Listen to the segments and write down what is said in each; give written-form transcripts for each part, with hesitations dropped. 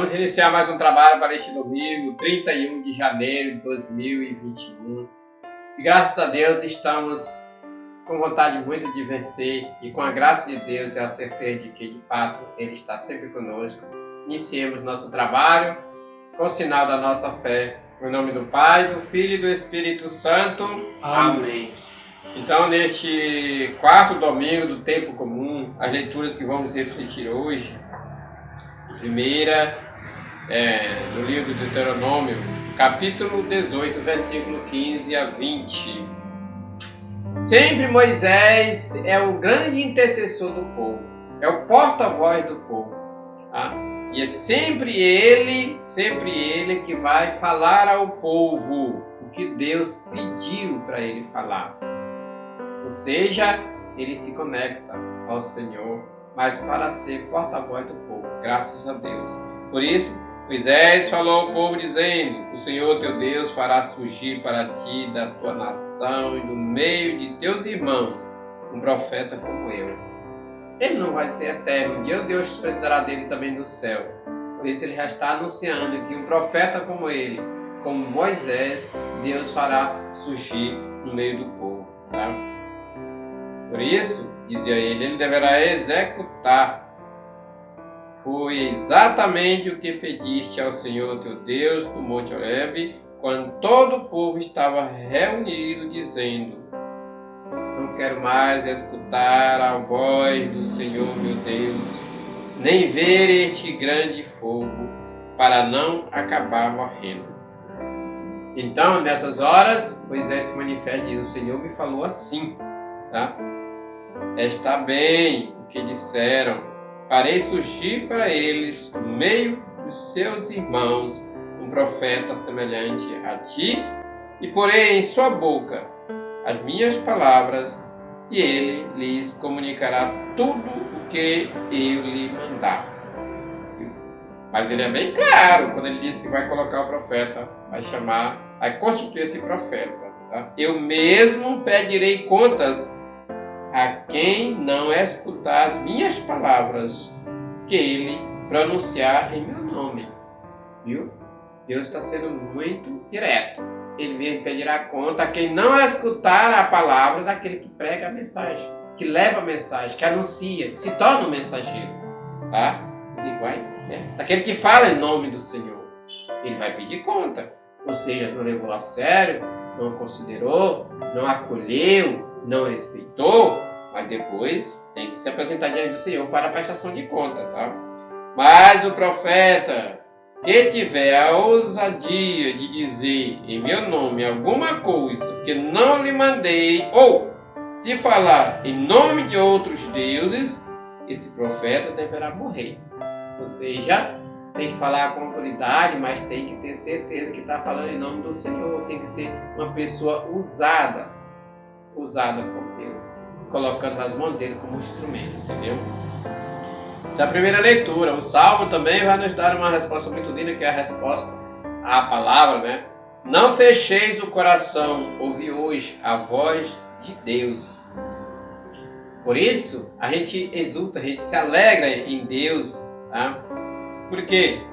Vamos iniciar mais um trabalho para este domingo, 31 de janeiro de 2021. E graças a Deus estamos com vontade muito de vencer e com a graça de Deus e a certeza de que, de fato, Ele está sempre conosco. Iniciemos nosso trabalho com o sinal da nossa fé. Em nome do Pai, do Filho e do Espírito Santo. Amém. Então, neste quarto domingo do tempo comum, as leituras que vamos refletir hoje, primeira, no livro do Deuteronômio, capítulo 18, versículo 15 a 20. Sempre Moisés é o grande intercessor do povo, é o porta-voz do povo. Tá? E é sempre ele que vai falar ao povo o que Deus pediu para ele falar. Ou seja, ele se conecta ao Senhor, mas para ser porta-voz do povo, graças a Deus. Por isso, Moisés falou ao povo dizendo: o Senhor teu Deus fará surgir para ti da tua nação e do meio de teus irmãos um profeta como eu. Ele não vai ser eterno, um dia Deus precisará dele também no céu. Por isso ele já está anunciando que um profeta como ele, como Moisés, Deus fará surgir no meio do povo. Tá? Por isso, dizia ele deverá executar. Foi exatamente o que pediste ao Senhor teu Deus no Monte Horebe, quando todo o povo estava reunido, dizendo: não quero mais escutar a voz do Senhor meu Deus, nem ver este grande fogo, para não acabar morrendo. Então, nessas horas, Moisés se manifesta e diz: o Senhor me falou assim, tá? Está bem o que disseram. Farei surgir para eles, no meio dos seus irmãos, um profeta semelhante a ti, e porei em sua boca as minhas palavras, e ele lhes comunicará tudo o que eu lhe mandar. Mas ele é bem claro quando ele diz que vai colocar o profeta, vai constituir esse profeta. Tá? Eu mesmo pedirei contas a quem não escutar as minhas palavras que ele pronunciar em meu nome. Viu? Deus está sendo muito direto. Ele mesmo pedirá conta a quem não escutar a palavra daquele que prega a mensagem, que leva a mensagem, que anuncia, que se torna um mensageiro. Tá? Ele vai, daquele que fala em nome do Senhor. Ele vai pedir conta. Ou seja, não levou a sério, não considerou, não acolheu, não respeitou, mas depois tem que se apresentar diante do Senhor para a prestação de conta, tá? Mas o profeta que tiver a ousadia de dizer em meu nome alguma coisa que não lhe mandei, ou se falar em nome de outros deuses, esse profeta deverá morrer. Ou seja, tem que falar com autoridade, mas tem que ter certeza que está falando em nome do Senhor. Tem que ser uma pessoa usada por Deus, colocando nas mãos dele como instrumento, entendeu? Essa é a primeira leitura. O Salmo também vai nos dar uma resposta muito linda, que é a resposta à palavra, né? Não fecheis o coração, ouvi hoje a voz de Deus. Por isso, a gente exulta, a gente se alegra em Deus, tá? Por quê?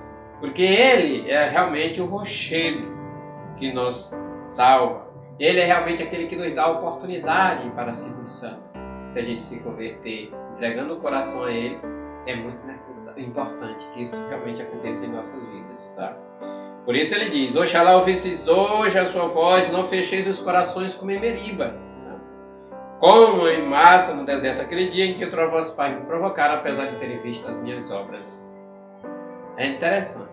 Porque Ele é realmente o rochedo que nos salva. Ele é realmente aquele que nos dá a oportunidade para sermos santos. Se a gente se converter, entregando o coração a Ele, é muito importante que isso realmente aconteça em nossas vidas, tá? Por isso ele diz: oxalá ouvisseis hoje a sua voz, não fecheis os corações como em Meriba, tá? Como em Massa, no deserto, aquele dia em que eu vossos pais me provocaram, apesar de terem visto as minhas obras. É interessante.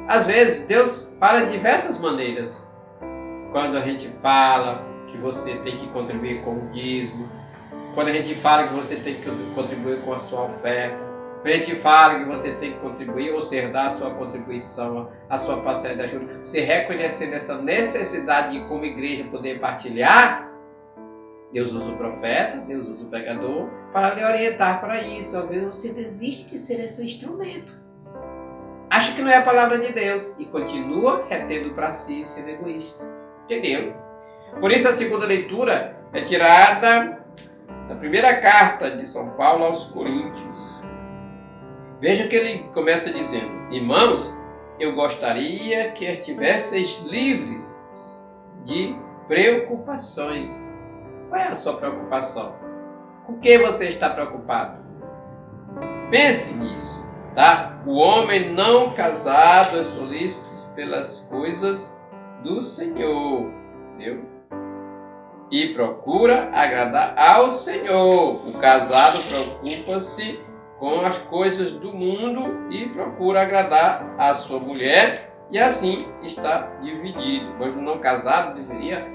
Às vezes Deus fala de diversas maneiras. Quando a gente fala que você tem que contribuir com o dízimo, quando a gente fala que você tem que contribuir com a sua oferta, quando a gente fala que você tem que contribuir, ou seja, dar a sua contribuição, a sua parcela de ajuda, você reconhecendo essa necessidade de, como igreja, poder partilhar, Deus usa o profeta, Deus usa o pregador para lhe orientar para isso. Às vezes você desiste de ser esse instrumento. Acha que não é a palavra de Deus e continua retendo para si, sendo egoísta. Entendeu? Por isso a segunda leitura é tirada da primeira carta de São Paulo aos Coríntios. Veja que ele começa dizendo: irmãos, eu gostaria que estivesseis livres de preocupações. Qual é a sua preocupação? Com que você está preocupado? Pense nisso, tá? O homem não casado é solícito pelas coisas do Senhor, entendeu? E procura agradar ao Senhor. O casado preocupa-se com as coisas do mundo e procura agradar a sua mulher, e assim está dividido. Pois o não casado deveria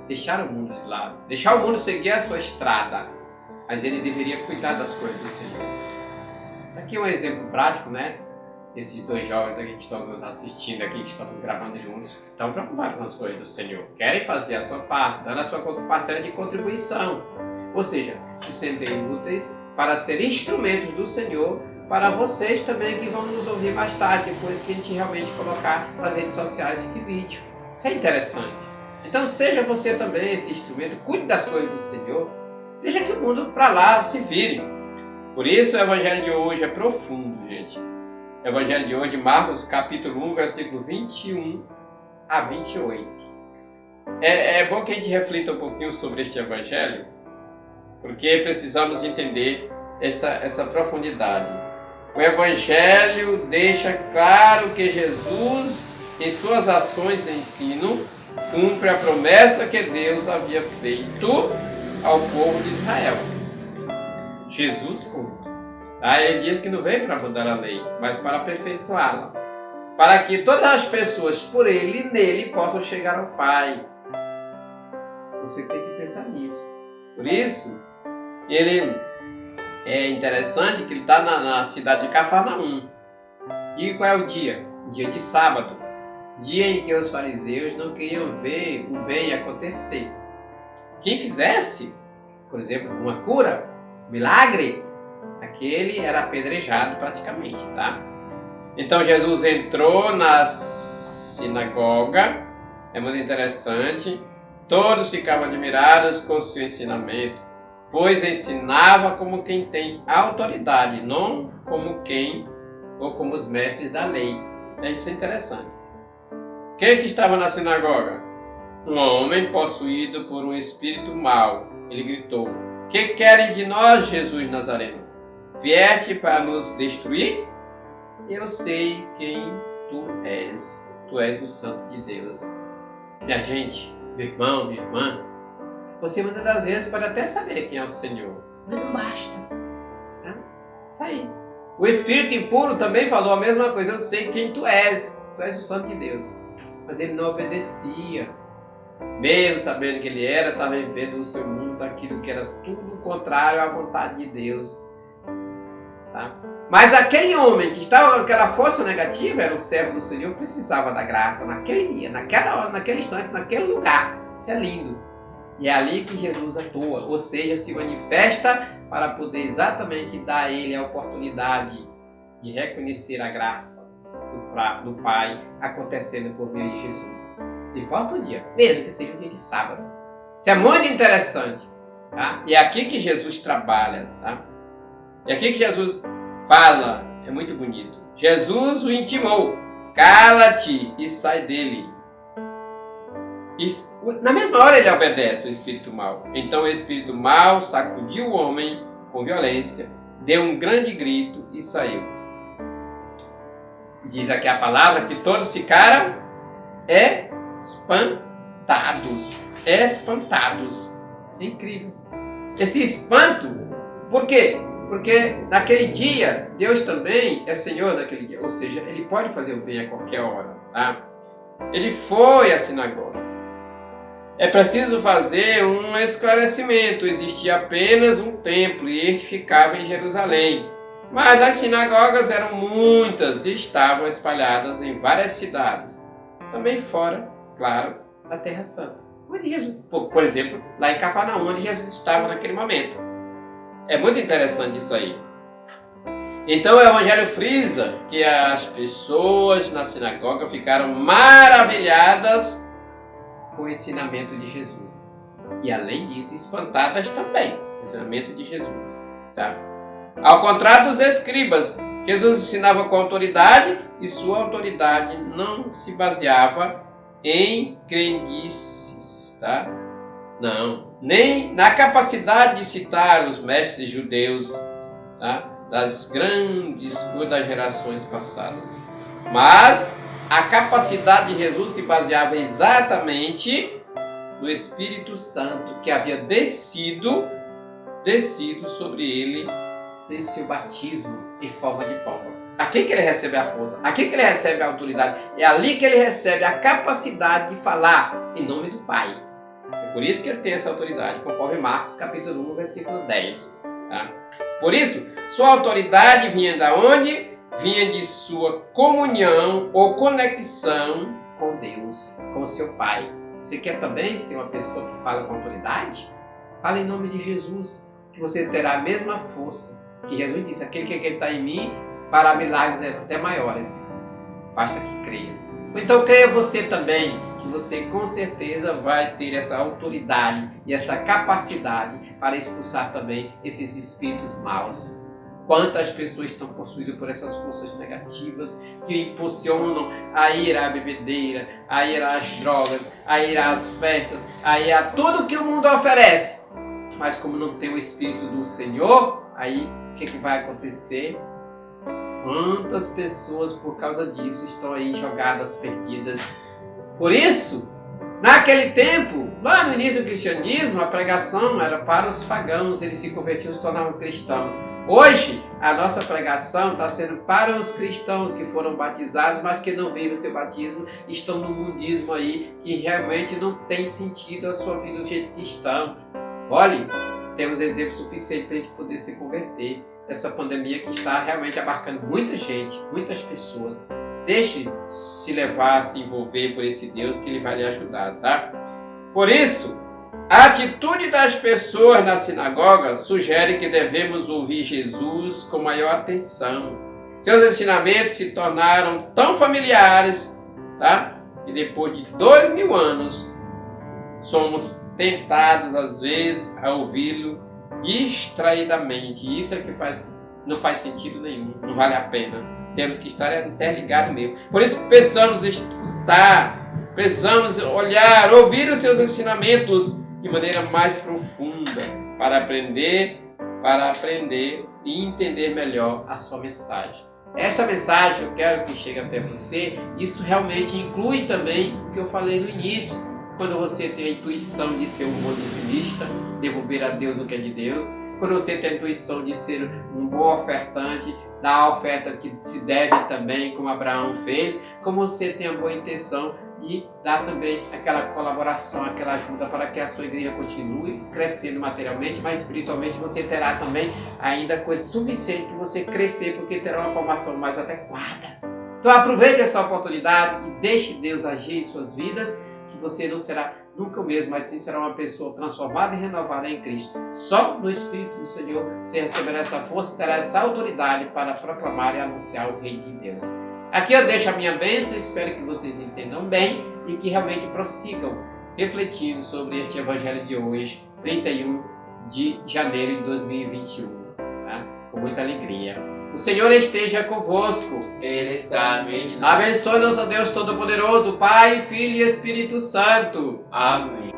deixar o mundo de lado, deixar o mundo seguir a sua estrada, mas ele deveria cuidar das coisas do Senhor. Aqui um exemplo prático, né? Esses dois jovens aqui que estão nos assistindo aqui, que estão nos gravando juntos, estão preocupados com as coisas do Senhor. Querem fazer a sua parte, dando a sua parcela de contribuição. Ou seja, se sentem úteis para ser instrumentos do Senhor para vocês também que vão nos ouvir mais tarde, depois que a gente realmente colocar nas redes sociais este vídeo. Isso é interessante. Então seja você também esse instrumento, cuide das coisas do Senhor, deixa que o mundo para lá se vire. Por isso o Evangelho de hoje é profundo, gente. O Evangelho de hoje, Marcos capítulo 1, versículo 21 a 28. É bom que a gente reflita um pouquinho sobre este Evangelho, porque precisamos entender essa profundidade. O Evangelho deixa claro que Jesus, em suas ações e ensino, cumpre a promessa que Deus havia feito ao povo de Israel. Jesus cumpre. Ele diz que não veio para mudar a lei, mas para aperfeiçoá-la, para que todas as pessoas por ele e nele possam chegar ao Pai. Você tem que pensar nisso. Por isso, ele é interessante que ele está na cidade de Cafarnaum. E qual é o dia? Dia de sábado. Dia em que os fariseus não queriam ver o bem acontecer. Quem fizesse, por exemplo, uma cura, um milagre, aquele era apedrejado praticamente, tá? Então Jesus entrou na sinagoga, é muito interessante, todos ficavam admirados com o seu ensinamento, pois ensinava como quem tem autoridade, não como quem ou como os mestres da lei. Isso é interessante. Quem que estava na sinagoga? Um homem possuído por um espírito mau. Ele gritou: "Que querem de nós, Jesus Nazareno? Vieste para nos destruir? Eu sei quem tu és. Tu és o Santo de Deus." Minha gente, meu irmão, minha irmã, você muitas das vezes pode até saber quem é o Senhor, mas não basta. Tá aí. O espírito impuro também falou a mesma coisa: eu sei quem tu és o Santo de Deus. Mas ele não obedecia. Mesmo sabendo que ele era, estava vivendo o seu mundo daquilo que era tudo contrário à vontade de Deus. Tá? Mas aquele homem que estava com aquela força negativa, era o servo do Senhor, precisava da graça naquele dia, naquela hora, naquele instante, naquele lugar. Isso é lindo. E é ali que Jesus atua, ou seja, se manifesta para poder exatamente dar a ele a oportunidade de reconhecer a graça do Pai acontecendo por meio de Jesus. Não importa o dia, mesmo que seja um dia de sábado. Isso é muito interessante. Tá? E é aqui que Jesus trabalha. Tá? E aqui que Jesus fala, é muito bonito. Jesus o intimou: cala-te e sai dele. Isso, na mesma hora ele obedece o espírito mau. Então o espírito mau sacudiu o homem com violência, deu um grande grito e saiu. Diz aqui a palavra que todos ficaram espantados. Espantados. É incrível. Esse espanto, por quê? Porque naquele dia, Deus também é Senhor naquele dia. Ou seja, Ele pode fazer o bem a qualquer hora. Tá? Ele foi à sinagoga. É preciso fazer um esclarecimento. Existia apenas um templo e este ficava em Jerusalém. Mas as sinagogas eram muitas e estavam espalhadas em várias cidades. Também fora, claro, da Terra Santa. Por exemplo, lá em Cafarnaum, onde Jesus estava naquele momento. É muito interessante isso aí. Então o Evangelho frisa que as pessoas na sinagoga ficaram maravilhadas com o ensinamento de Jesus. E além disso, espantadas também com o ensinamento de Jesus. Tá? Ao contrário dos escribas, Jesus ensinava com autoridade e sua autoridade não se baseava em crendices, tá? Não, nem na capacidade de citar os mestres judeus, tá? Das grandes ou das gerações passadas. Mas a capacidade de Jesus se baseava exatamente no Espírito Santo que havia descido sobre ele em seu batismo em forma de pomba. Aqui que ele recebe a força, aqui que ele recebe a autoridade, é ali que ele recebe a capacidade de falar em nome do Pai. É por isso que ele tem essa autoridade, conforme Marcos capítulo 1, versículo 10. Tá? Por isso, sua autoridade vinha de onde? Vinha de sua comunhão ou conexão com Deus, com seu Pai. Você quer também ser uma pessoa que fala com autoridade? Fala em nome de Jesus, que você terá a mesma força que Jesus disse, aquele que está em mim, para milagres até maiores. Basta que creia. Então creia você também, que você com certeza vai ter essa autoridade e essa capacidade para expulsar também esses espíritos maus. Quantas pessoas estão possuídas por essas forças negativas que impulsionam a ir à bebedeira, a ir às drogas, a ir às festas, a ir a tudo que o mundo oferece. Mas como não tem o Espírito do Senhor, aí o que vai acontecer? Quantas pessoas por causa disso estão aí jogadas, perdidas? Por isso, naquele tempo, lá no início do cristianismo, a pregação era para os pagãos, eles se convertiam, se tornavam cristãos. Hoje, a nossa pregação está sendo para os cristãos que foram batizados, mas que não vivem o seu batismo, estão no mundismo aí, que realmente não tem sentido a sua vida do jeito que estão. Olhe, temos exemplos suficientes para a gente poder se converter. Essa pandemia que está realmente abarcando muita gente, muitas pessoas. Deixe se levar, se envolver por esse Deus que Ele vai lhe ajudar, tá? Por isso, a atitude das pessoas na sinagoga sugere que devemos ouvir Jesus com maior atenção. Seus ensinamentos se tornaram tão familiares, tá? Que depois de 2000 anos, somos tentados às vezes a ouvi-lo distraidamente. E isso é que não faz sentido nenhum, não vale a pena. Temos que estar interligados mesmo. Por isso precisamos escutar, precisamos olhar, ouvir os seus ensinamentos de maneira mais profunda para aprender e entender melhor a sua mensagem. Esta mensagem eu quero que chegue até você. Isso realmente inclui também o que eu falei no início. Quando você tem a intuição de ser um bom dizimista, devolver a Deus o que é de Deus. Quando você tem a intuição de ser um bom ofertante, dar a oferta que se deve também, como Abraão fez. Como você tem a boa intenção de dar também aquela colaboração, aquela ajuda para que a sua igreja continue crescendo materialmente, mas espiritualmente você terá também ainda coisa suficiente para você crescer, porque terá uma formação mais adequada. Então aproveite essa oportunidade e deixe Deus agir em suas vidas, que você não será nunca o mesmo, mas sim será uma pessoa transformada e renovada em Cristo. Só no Espírito do Senhor você receberá essa força e terá essa autoridade para proclamar e anunciar o Reino de Deus. Aqui eu deixo a minha bênção, espero que vocês entendam bem e que realmente prossigam refletindo sobre este Evangelho de hoje, 31 de janeiro de 2021, tá? Com muita alegria. O Senhor esteja convosco. Ele está no meio de nós. Abençoe nosso Deus Todo-Poderoso, Pai, Filho e Espírito Santo. Amém.